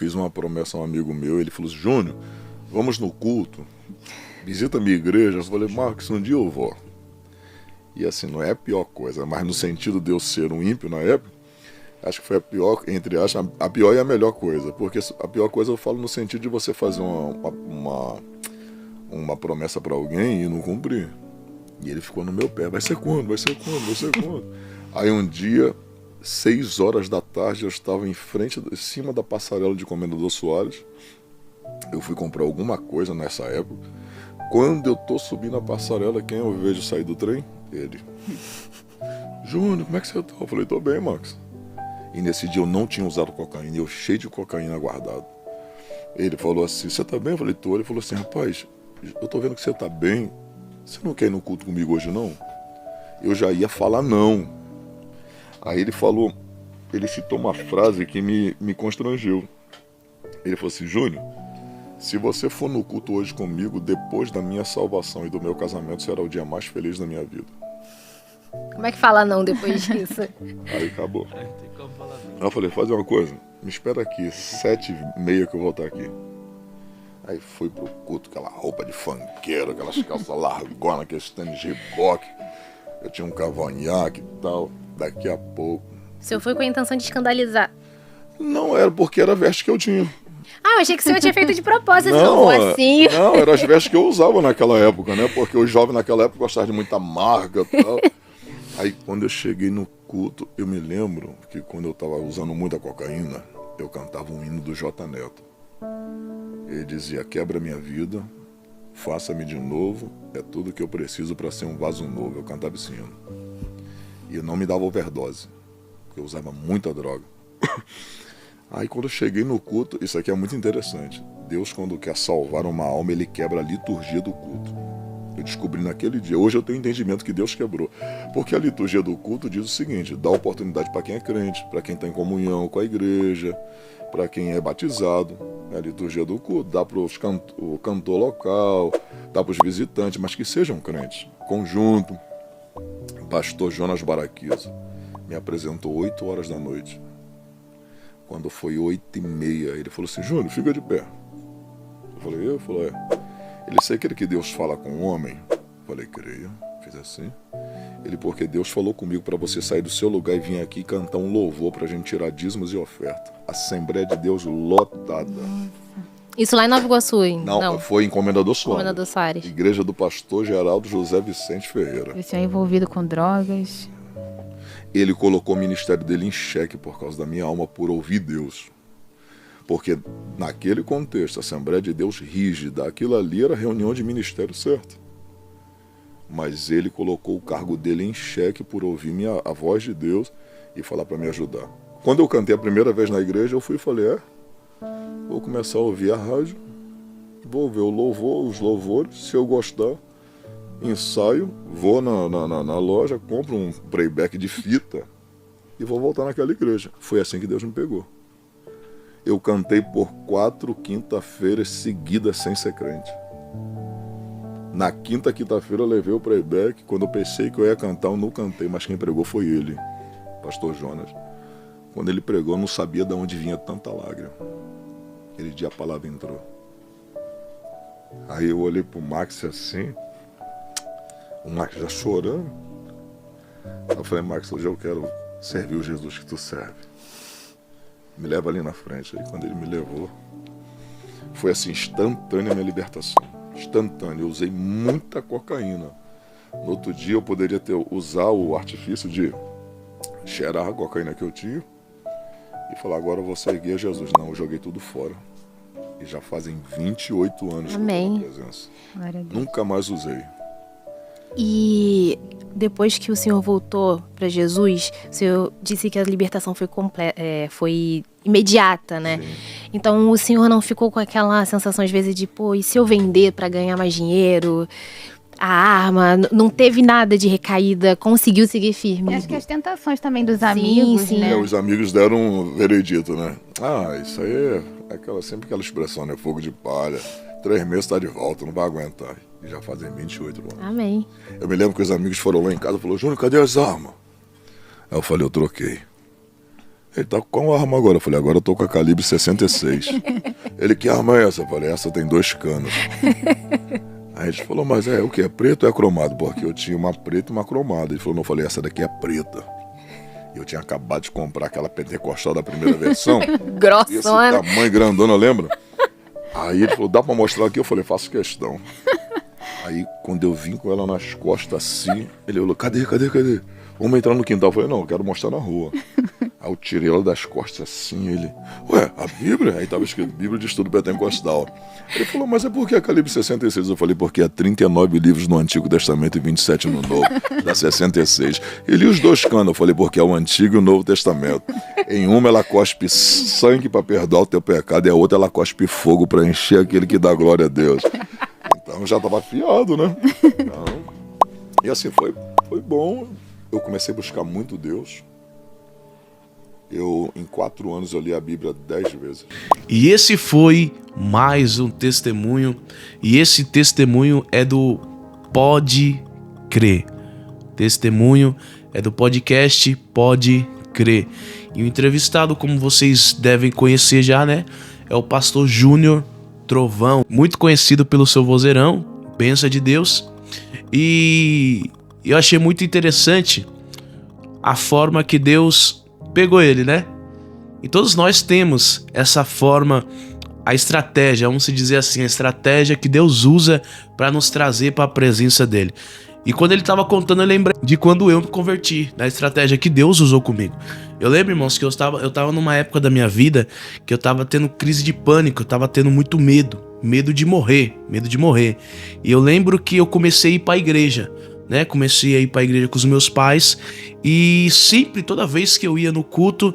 Fiz uma promessa a um amigo meu, ele falou assim, Júnior, vamos no culto, visita a minha igreja. Eu falei, Marcos, um dia eu vou. E assim, não é a pior coisa, mas no sentido de eu ser um ímpio na época, acho que foi a pior, entre aspas, a pior e a melhor coisa. Porque a pior coisa eu falo no sentido de você fazer uma promessa para alguém e não cumprir. E ele ficou no meu pé, vai ser quando, vai ser quando, vai ser quando. Aí um dia, 6 horas da tarde, eu estava em cima da passarela de Comendador Soares. Eu fui comprar alguma coisa nessa época. Quando eu tô subindo a passarela, quem eu vejo sair do trem? Ele. Júnior, como é que você tá? Eu falei, tô bem, Max. E nesse dia eu não tinha usado cocaína, eu cheio de cocaína guardado. Ele falou assim, você tá bem? Eu falei, tô. Ele falou assim, rapaz, eu tô vendo que você tá bem. Você não quer ir no culto comigo hoje, não? Eu já ia falar não. Aí ele falou, ele citou uma frase que me constrangeu. Ele falou assim, Júnior, se você for no culto hoje comigo, depois da minha salvação e do meu casamento, será o dia mais feliz da minha vida. Como é que fala não depois disso? Aí acabou. Aí eu falei, faz uma coisa, me espera aqui, 7h30 que eu vou estar aqui. Aí fui pro culto, aquela roupa de funkeiro, aquelas calças largonas, aqueles tênis Reebok. Eu tinha um cavanhaque e tal. Daqui a pouco... O senhor foi com a intenção de escandalizar? Não, era porque era a veste que eu tinha. Ah, eu achei que o senhor tinha feito de propósito, não assim. Não, eram as vestes que eu usava naquela época, né? Porque os jovens naquela época gostavam de muita marca e tal. Aí quando eu cheguei no culto, eu me lembro que quando eu tava usando muita cocaína, eu cantava um hino do J Neto. Ele dizia, quebra minha vida, faça-me de novo, é tudo que eu preciso para ser um vaso novo. Eu cantava esse hino. E eu não me dava overdose, porque eu usava muita droga. Aí quando eu cheguei no culto, isso aqui é muito interessante. Deus, quando quer salvar uma alma, ele quebra a liturgia do culto. Eu descobri naquele dia. Hoje eu tenho entendimento que Deus quebrou. Porque a liturgia do culto diz o seguinte, dá oportunidade para quem é crente, para quem está em comunhão com a igreja, para quem é batizado. A liturgia do culto dá para o cantor local, dá para os visitantes, mas que sejam crentes. Conjunto. O pastor Jonas Baraquiza me apresentou 8 horas da noite. Quando foi 8h30, ele falou assim, Júnior, fica de pé. Eu falei, eu? Ele falou, Ele, você crê que Deus fala com o homem? Eu falei, creio. Fiz assim. Ele, porque Deus falou comigo para você sair do seu lugar e vir aqui cantar um louvor pra gente tirar dízimos e oferta. Assembleia de Deus lotada. Isso lá em Nova Iguaçu, hein? Não, foi em Comendador Soares. Comendador Soares. Igreja do pastor Geraldo José Vicente Ferreira. Você é envolvido com drogas? Ele colocou o ministério dele em xeque por causa da minha alma, por ouvir Deus. Porque naquele contexto, a Assembleia de Deus rígida, aquilo ali era reunião de ministério certo. Mas ele colocou o cargo dele em xeque por ouvir a voz de Deus e falar para me ajudar. Quando eu cantei a primeira vez na igreja, eu fui e falei, vou começar a ouvir a rádio, vou ver o louvor, os louvores, se eu gostar, ensaio, vou na loja, compro um playback de fita e vou voltar naquela igreja. Foi assim que Deus me pegou. Eu cantei por 4 quinta-feiras seguidas sem ser crente. Na quinta-feira eu levei o playback. Quando eu pensei que eu ia cantar, eu não cantei, mas quem pregou foi ele, pastor Jonas. Quando ele pregou, eu não sabia de onde vinha tanta lágrima. Aquele dia a palavra entrou. Aí eu olhei pro Max assim, o Max já chorando. Eu falei, Max, hoje eu quero servir o Jesus que tu serve. Me leva ali na frente. Aí quando ele me levou, foi assim, instantânea a minha libertação. Instantânea. Eu usei muita cocaína. No outro dia eu poderia usar o artifício de cheirar a cocaína que eu tinha e falar, agora eu vou seguir a Jesus. Não, eu joguei tudo fora. E já fazem 28 anos Amém. que eu tô na presença. Nunca mais usei. E depois que o senhor voltou para Jesus, o senhor disse que a libertação foi imediata, né? Sim. Então o senhor não ficou com aquela sensação às vezes de, e se eu vender para ganhar mais dinheiro? A arma, não teve nada de recaída, conseguiu seguir firme. E acho que as tentações também dos amigos, sim. né? Os amigos deram um veredito, né? Isso aí é sempre aquela expressão, né? Fogo de palha. 3 meses tá de volta, não vai aguentar. E já fazem 28 anos. Amém. Eu me lembro que os amigos foram lá em casa e falaram, Júnior, cadê as armas? Aí eu falei, eu troquei. Ele tá com qual arma agora? Eu falei, agora eu tô com a calibre 66. Ele, que arma é essa? Eu falei, essa tem 2 canos. Aí ele falou, mas o que? É preto ou é cromado? Porque eu tinha uma preta e uma cromada. Ele falou, não, eu falei, essa daqui é preta. E eu tinha acabado de comprar aquela pentecostal da primeira versão. Grossona. Esse tamanho grandona, lembra? Aí ele falou, dá pra mostrar aqui? Eu falei, faço questão. Aí quando eu vim com ela nas costas assim, ele falou, cadê? Vamos entrar no quintal. Eu falei, não, eu quero mostrar na rua. Aí eu tirei ela das costas assim, ele, ué, a Bíblia? Aí tava escrito, Bíblia de Estudo Pentecostal. Ele falou, mas é por que a calibre 66? Eu falei, porque há 39 livros no Antigo Testamento e 27 no Novo, da 66. Ele, e os 2 canos? Eu falei, porque é o Antigo e o Novo Testamento. Em uma ela cospe sangue para perdoar o teu pecado, e a outra ela cospe fogo para encher aquele que dá glória a Deus. Então já tava afiado, né? Então, e assim, foi bom. Eu comecei a buscar muito Deus. Em 4 anos, eu li a Bíblia 10 vezes. E esse foi mais um testemunho. E esse testemunho é do Pode Crer. Testemunho é do podcast Pode Crer. E o entrevistado, como vocês devem conhecer já, né? É o pastor Júnior Trovão. Muito conhecido pelo seu vozeirão, bênção de Deus. E eu achei muito interessante a forma que Deus pegou ele, né? E todos nós temos essa forma, a estratégia, vamos dizer assim, a estratégia que Deus usa para nos trazer para a presença dele. E quando ele estava contando, eu lembrei de quando eu me converti, da estratégia que Deus usou comigo. Eu lembro, irmãos, que eu estava numa época da minha vida que eu estava tendo crise de pânico, eu estava tendo muito medo de morrer. E eu lembro que eu comecei a ir para a igreja, né? Comecei a ir para a igreja com os meus pais e sempre, toda vez que eu ia no culto,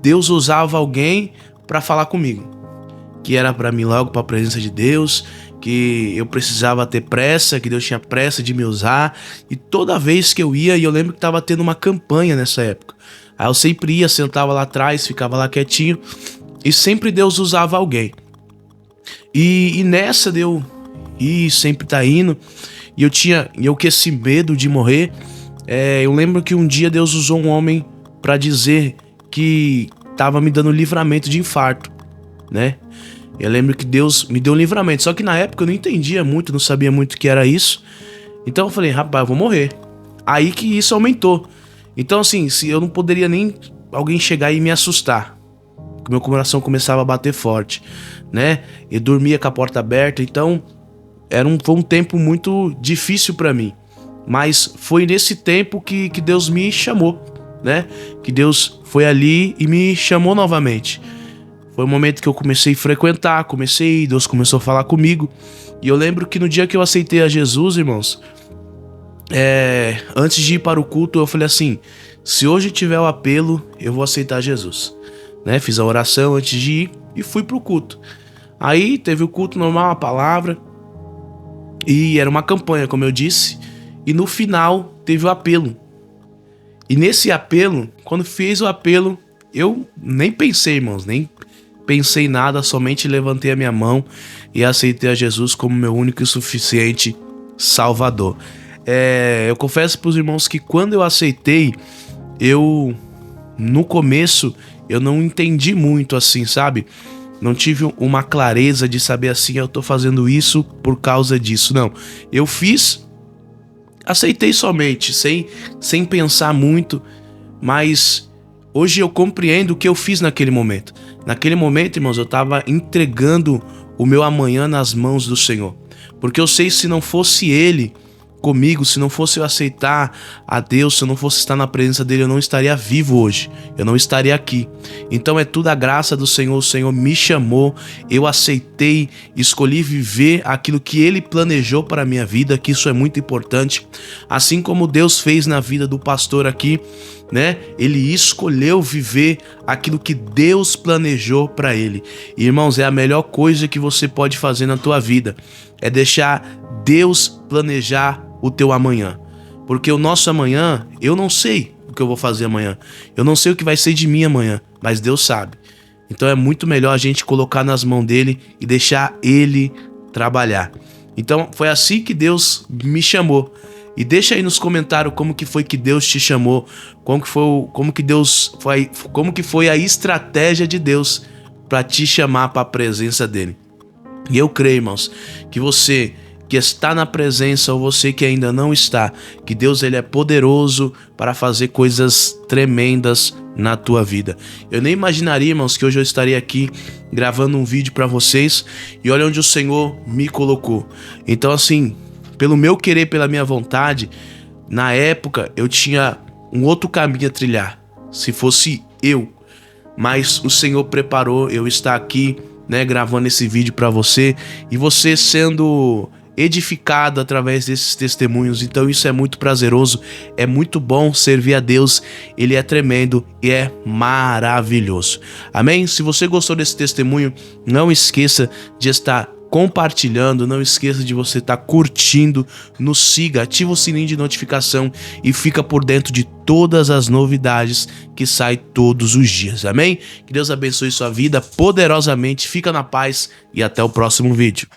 Deus usava alguém para falar comigo, que era para mim logo para a presença de Deus, que eu precisava ter pressa, que Deus tinha pressa de me usar. E toda vez que eu ia, e eu lembro que estava tendo uma campanha nessa época, aí eu sempre ia, sentava lá atrás, ficava lá quietinho, e sempre Deus usava alguém. E nessa deu ir, sempre tá indo. E eu com esse medo de morrer, eu lembro que um dia Deus usou um homem para dizer que tava me dando livramento de infarto, né? Eu lembro que Deus me deu um livramento, só que na época eu não entendia muito, não sabia muito o que era isso. Então eu falei, rapaz, eu vou morrer. Aí que isso aumentou. Então assim, se eu não poderia nem alguém chegar e me assustar, porque meu coração começava a bater forte, né? Eu dormia com a porta aberta, então foi um tempo muito difícil para mim. Mas foi nesse tempo que Deus me chamou, né? Que Deus foi ali e me chamou novamente. Foi o momento que eu comecei a frequentar, Deus começou a falar comigo. E eu lembro que no dia que eu aceitei a Jesus, irmãos, antes de ir para o culto, eu falei assim, se hoje tiver o apelo, eu vou aceitar Jesus, né? Fiz a oração antes de ir e fui para o culto. Aí teve o culto normal, a palavra, e era uma campanha, como eu disse, e no final teve o apelo. E nesse apelo, quando fez o apelo, eu nem pensei, irmãos, nem pensei nada, somente levantei a minha mão e aceitei a Jesus como meu único e suficiente Salvador. Eu confesso para os irmãos que quando eu aceitei, no começo, eu não entendi muito assim, sabe? Não tive uma clareza de saber assim, eu tô fazendo isso por causa disso, não. Eu aceitei somente, sem pensar muito, mas hoje eu compreendo o que eu fiz naquele momento. Naquele momento, irmãos, eu estava entregando o meu amanhã nas mãos do Senhor. Porque eu sei, se não fosse Ele comigo, se não fosse eu aceitar a Deus, se eu não fosse estar na presença dele, eu não estaria vivo hoje, eu não estaria aqui. Então é tudo a graça do Senhor, o Senhor me chamou, eu aceitei, escolhi viver aquilo que Ele planejou para a minha vida, que isso é muito importante, assim como Deus fez na vida do pastor aqui, né? Ele escolheu viver aquilo que Deus planejou para ele. E, irmãos, é a melhor coisa que você pode fazer na tua vida, é deixar Deus planejar o teu amanhã, porque o nosso amanhã, eu não sei o que eu vou fazer amanhã, eu não sei o que vai ser de mim amanhã, mas Deus sabe. Então é muito melhor a gente colocar nas mãos dele e deixar ele trabalhar. Então foi assim que Deus me chamou. E deixa aí nos comentários como que foi que Deus te chamou, como que foi a estratégia de Deus para te chamar para a presença dele. E eu creio, irmãos, que você que está na presença ou você que ainda não está, que Deus ele é poderoso para fazer coisas tremendas na tua vida. Eu nem imaginaria, irmãos, que hoje eu estaria aqui gravando um vídeo para vocês e olha onde o Senhor me colocou. Então assim, pelo meu querer, pela minha vontade, na época eu tinha um outro caminho a trilhar, se fosse eu, mas o Senhor preparou eu estar aqui, né, gravando esse vídeo para você e você sendo edificado através desses testemunhos. Então isso é muito prazeroso, é muito bom servir a Deus, ele é tremendo e é maravilhoso. Amém? Se você gostou desse testemunho, não esqueça de estar compartilhando, não esqueça de você estar curtindo, nos siga, ativa o sininho de notificação e fica por dentro de todas as novidades que saem todos os dias, amém? Que Deus abençoe sua vida poderosamente, fica na paz e até o próximo vídeo.